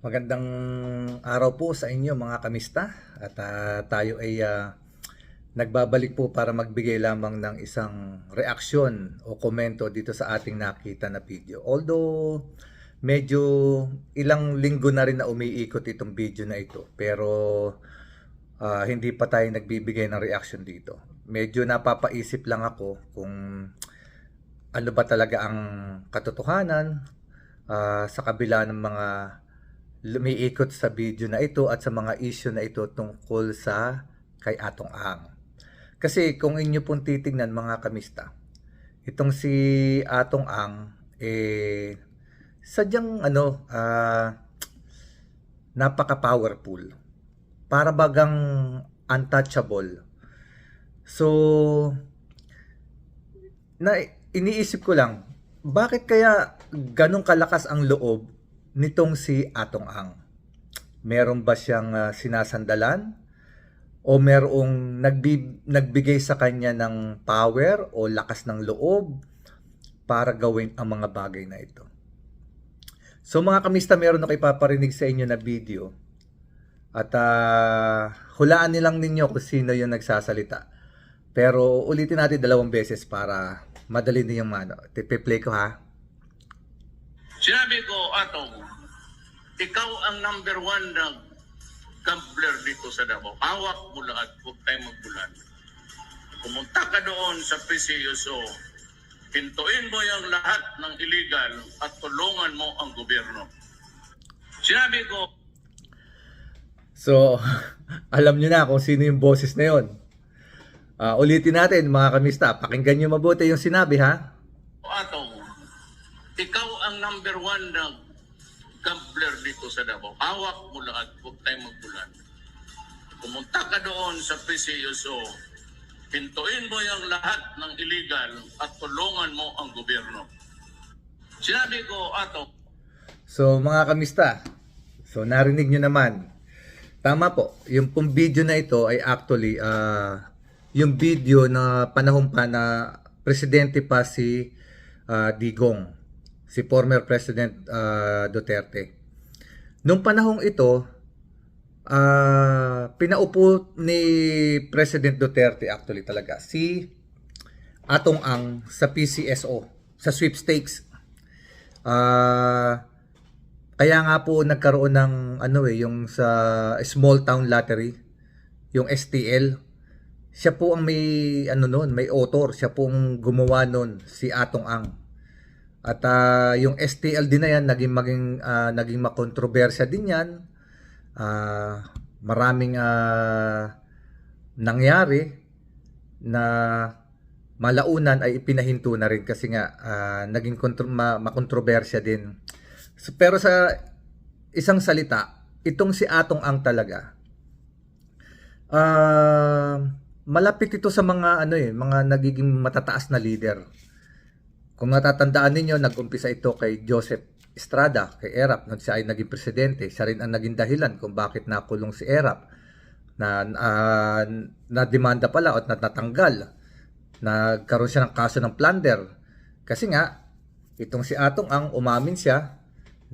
Magandang araw po sa inyo mga kamista at tayo ay nagbabalik po para magbigay lamang ng isang reaksyon o komento dito sa ating nakita na video. Although medyo ilang linggo na rin na umiikot itong video na ito, pero hindi pa tayo nagbibigay ng reaction dito. Medyo napapaisip lang ako kung ano ba talaga ang katotohanan sa kabila ng mga lumiikot sa video na ito at sa mga issue na ito tungkol sa kay Atong Ang. Kasi kung inyo pong titignan mga kamista, itong si Atong Ang sadyang napaka-powerful. Para bagang untouchable. So iniisip ko lang, bakit kaya ganong kalakas ang loob nitong si Atong Ang? Meron ba siyang sinasandalan? O merong nagbigay sa kanya ng power o lakas ng loob para gawin ang mga bagay na ito? So mga kamista, meron ako ipaparinig sa inyo na video. At hulaan nilang ninyo kung sino yung nagsasalita. Pero ulitin natin 2 beses para madali ninyong Tipe-play ko ha. Sinabi ko, Atong, ikaw ang number 1 na gambler dito sa Davao. Hawak mo lahat, huwag tayong magbulan. Pumunta ka doon sa PCUSO, hintuin mo yung lahat ng illegal at tulungan mo ang gobyerno. Sinabi ko, so, alam nyo na kung sino yung boses na yun. Ulitin natin mga kamista, pakinggan nyo mabuti yung sinabi ha. Atong, ikaw ang number 1 na gambler dito sa Davao. Hawak mo lahat, huwag tayong magbulan. Pumunta ka doon sa PCUSO, hintuin mo yung lahat ng illegal at tulungan mo ang gobyerno. Sinabi ko, Atong. So mga kamista, so narinig nyo naman. Tama po, yung pong video na ito ay actually yung video na panahon pa na presidente pa si Digong, si former President Duterte. Nung panahong ito, pinaupo ni President Duterte actually talaga si Atong Ang sa PCSO, sa sweepstakes. Kaya nga po nagkaroon ng yung sa small town lottery, yung STL. Siya po ang may may author, siya po ang gumawa noon, si Atong Ang. At yung STL din na yan naging makontrobersya din yan. Maraming nangyari na malaunan ay ipinahinto na rin kasi nga naging makontrobersya din. So, pero sa isang salita, itong si Atong Ang talaga malapit ito sa mga mga nagiging matataas na leader. Kung natatandaan ninyo, nag-umpisa ito kay Joseph Estrada, kay Erap, nung siya ay naging presidente. Siya rin ang naging dahilan kung bakit nakulong si Erap, na na-demanda pala at natanggal. Nagkaroon siya ng kaso ng plunder. Kasi nga, itong si Atong Ang, umamin siya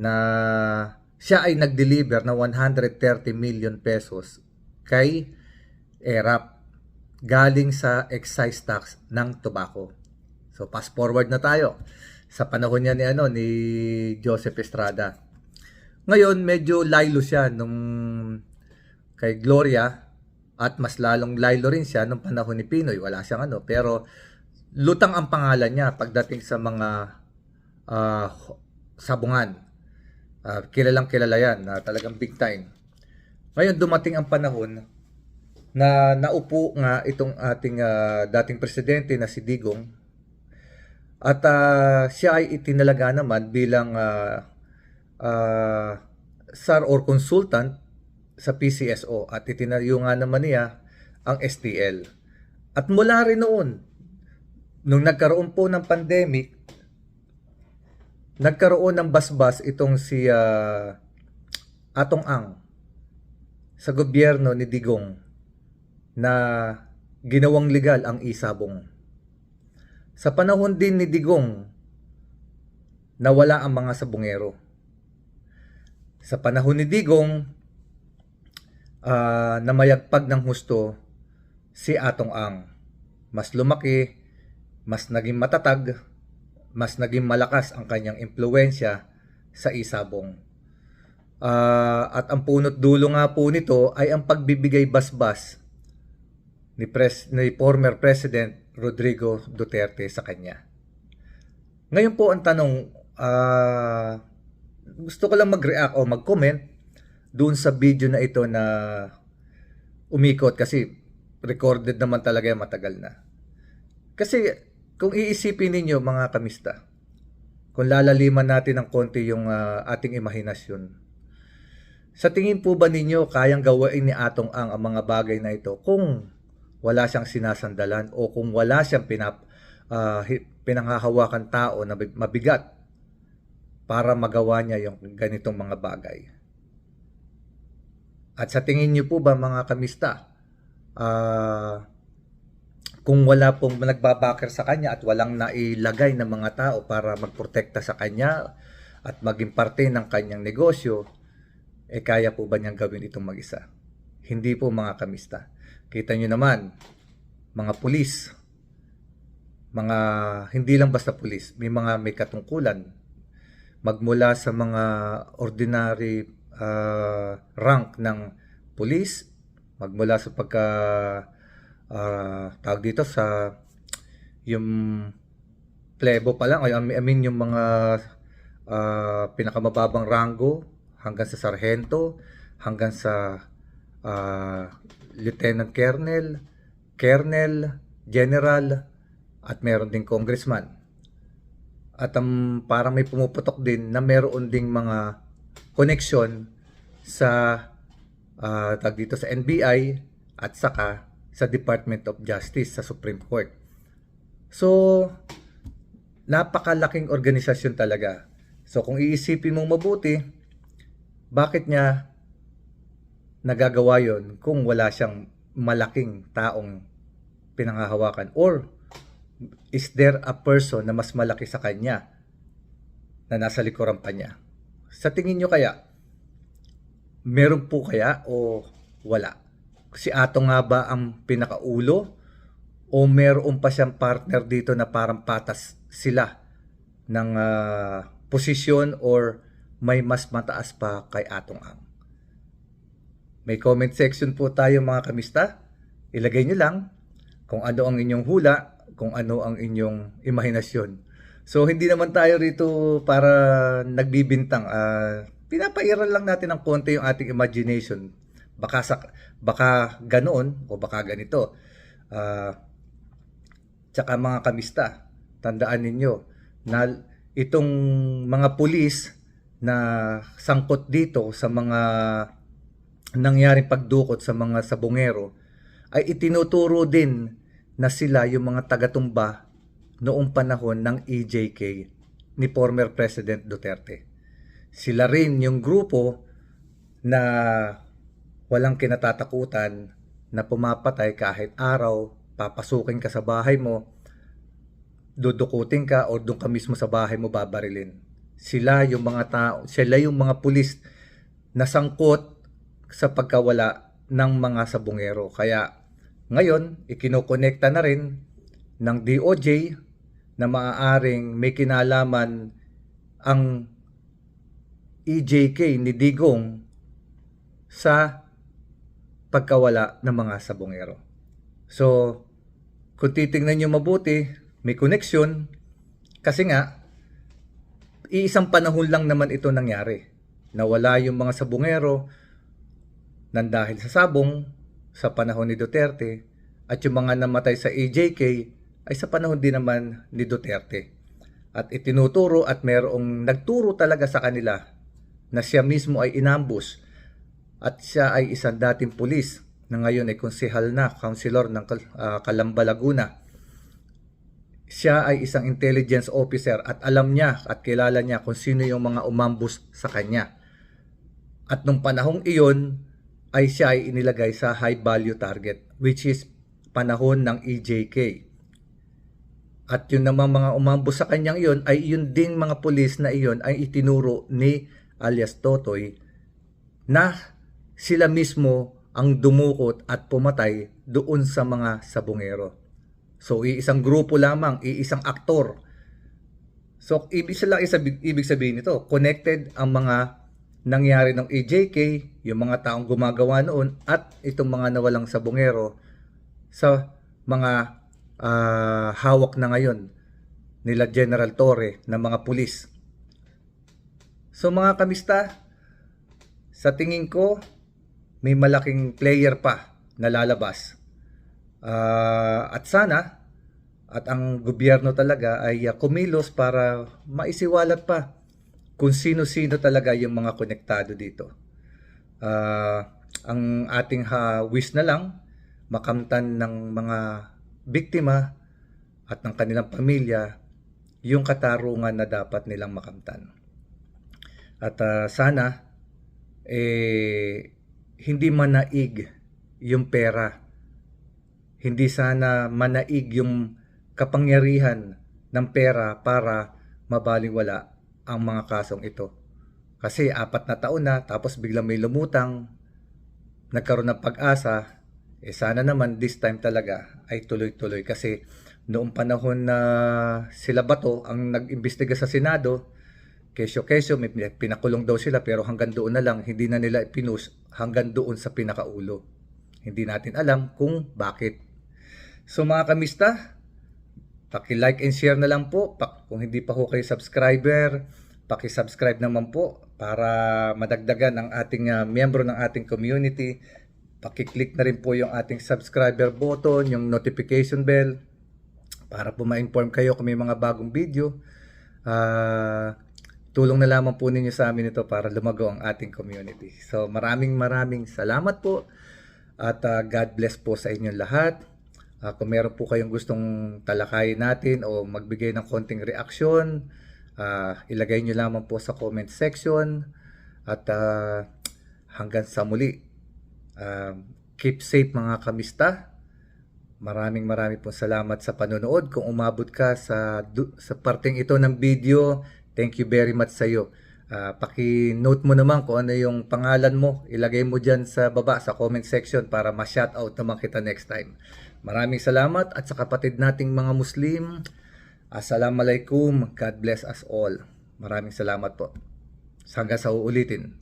na siya ay nag-deliver na 130 million pesos kay Erap galing sa excise tax ng tobacco. So fast forward na tayo sa panahon niya ni Joseph Estrada. Ngayon medyo laylo siya nung kay Gloria at mas lalong laylo rin siya nung panahon ni Pinoy. Wala siyang pero lutang ang pangalan niya pagdating sa mga sabungan. Kilalang kilala yan, talagang big time. Ngayon dumating ang panahon na naupo nga itong ating dating presidente na si Digong at siya ay itinalaga naman bilang SAR or consultant sa PCSO at itinayo nga naman niya ang STL. At mula rin noon, nung nagkaroon po ng pandemic, nagkaroon ng basbas itong si Atong Ang sa gobyerno ni Digong na ginawang legal ang isabong. Sa panahon din ni Digong, nawala ang mga sabungero. Sa panahon ni Digong, namayagpag ng husto si Atong Ang. Mas lumaki, mas naging matatag, mas naging malakas ang kanyang impluwensya sa Isabong. At ang punot dulo nga po nito ay ang pagbibigay basbas ni former President Rodrigo Duterte sa kanya. Ngayon po ang tanong, gusto ko lang mag-react o mag-comment doon sa video na ito na umikot kasi recorded naman talaga yung matagal na. Kasi kung iisipin ninyo mga kamista, kung lalaliman natin ng konti yung ating imahinasyon, sa tingin po ba ninyo kayang gawain ni Atong Ang mga bagay na ito kung wala siyang sinasandalan o kung wala siyang pinanghahawakan tao na mabigat para magawa niya yung ganitong mga bagay? At sa tingin niyo po ba mga kamista, kung wala pong nagbabacker sa kanya at walang nailagay ng mga tao para magprotekta sa kanya at maging parte ng kanyang negosyo, kaya po ba niyang gawin itong mag-isa? Hindi po mga kamista. Kita nyo naman, mga pulis, hindi lang basta pulis, may katungkulan, magmula sa mga ordinary rank ng pulis, magmula sa tawag dito sa yung plebo pa lang, I mean yung mga pinakamababang rango hanggang sa sarhento, hanggang sa lieutenant colonel, colonel, general, at meron ding congressman. At parang may pumuputok din na meron ding mga connection sa tag dito sa NBI at saka sa Department of Justice sa Supreme Court. So, napakalaking organisasyon talaga. So, kung iisipin mong mabuti, bakit niya nagagawa yon kung wala siyang malaking taong pinanghahawakan? Or is there a person na mas malaki sa kanya na nasa likuran pa niya? Sa tingin nyo kaya, meron po kaya o wala? Si Ato nga ba ang pinakaulo? O meron pa siyang partner dito na parang patas sila ng posisyon or may mas mataas pa kay Atong Ang? May comment section po tayo mga kamista. Ilagay nyo lang kung ano ang inyong hula, kung ano ang inyong imahinasyon. So hindi naman tayo rito para nagbibintang. Pinapairal lang natin ng konti yung ating imagination. Baka ganoon o baka ganito. Tsaka mga kamista, tandaan ninyo na itong mga pulis na sangkot dito sa mga nangyaring pagdukot sa mga sabongero ay itinuturo din na sila yung mga tagatumba noong panahon ng EJK ni former President Duterte. Sila rin yung grupo na walang kinatatakutan na pumapatay kahit araw, papasukin ka sa bahay mo, dudukutin ka o doon ka mismo sa bahay mo babarilin. Sila yung mga tao, sila yung mga pulis na sangkot sa pagkawala ng mga sabongero. Kaya ngayon, ikinokonekta na rin ng DOJ na maaaring may kinalaman ang EJK ni Digong sa pagkawala ng mga sabongero. So, kung titingnan nyo mabuti, may connection kasi nga, iisang panahon lang naman ito nangyari. Nawala yung mga sabongero nang dahil sa sabong sa panahon ni Duterte at yung mga namatay sa EJK ay sa panahon din naman ni Duterte. At itinuturo at merong nagturo talaga sa kanila na siya mismo ay inambush at siya ay isang dating pulis na ngayon ay konsehal na, councilor ng Calamba, Laguna. Siya ay isang intelligence officer at alam niya at kilala niya kung sino yung mga umambush sa kanya. At nung panahong iyon ay siya ay inilagay sa high value target, which is panahon ng EJK. At yun namang mga umambush sa kanyang iyon ay yun ding mga pulis na iyon ay itinuro ni alias Totoy na sila mismo ang dumukot at pumatay doon sa mga sabungero. So, iisang grupo lamang, iisang aktor. So, ibig sabihin nito, connected ang mga nangyari ng EJK, yung mga taong gumagawa noon, at itong mga nawalang sabungero sa mga hawak na ngayon nila General Torre na mga pulis. So mga kamista, sa tingin ko, may malaking player pa na lalabas. At sana, at ang gobyerno talaga ay kumilos para maisiwalat pa kung sino-sino talaga yung mga konektado dito. Ang ating wish na lang, makamtan ng mga biktima at ng kanilang pamilya yung katarungan na dapat nilang makamtan. At sana hindi manaig yung pera. Hindi sana manaig yung kapangyarihan ng pera para mabaliwala ang mga kasong ito. Kasi 4 na taon na, tapos biglang may lumutang, nagkaroon ng pag-asa, sana naman this time talaga ay tuloy-tuloy. Kasi noong panahon na sila Bato ang nag-imbestiga sa Senado, kesyo-kesyo, may pinakulong daw sila, pero hanggang doon na lang, hindi na nila ipinus hanggang doon sa pinakaulo. Hindi natin alam kung bakit. So mga kamista, paki-like and share na lang po. Kung hindi pa ho kayo subscriber, paki-subscribe naman po para madagdagan ang ating miyembro ng ating community. Paki-click na rin po yung ating subscriber button, yung notification bell, para po ma-inform kayo kung may mga bagong video. Tulong na lamang po ninyo sa amin ito para lumago ang ating community. So maraming salamat po at God bless po sa inyong lahat. Kung meron po kayong gustong talakayin natin o magbigay ng konting reaksyon, ilagay nyo lamang po sa comment section. At hanggang sa muli, keep safe mga kamista. Maraming po salamat sa panonood. Kung umabot ka sa parteng ito ng video, thank you very much sa iyo. Paki-note mo naman kung ano yung pangalan mo. Ilagay mo dyan sa baba sa comment section para ma-shoutout naman kita next time. Maraming salamat at sa kapatid nating mga Muslim, Assalamualaikum, God bless us all. Maraming salamat po. Hanggang sa uulitin.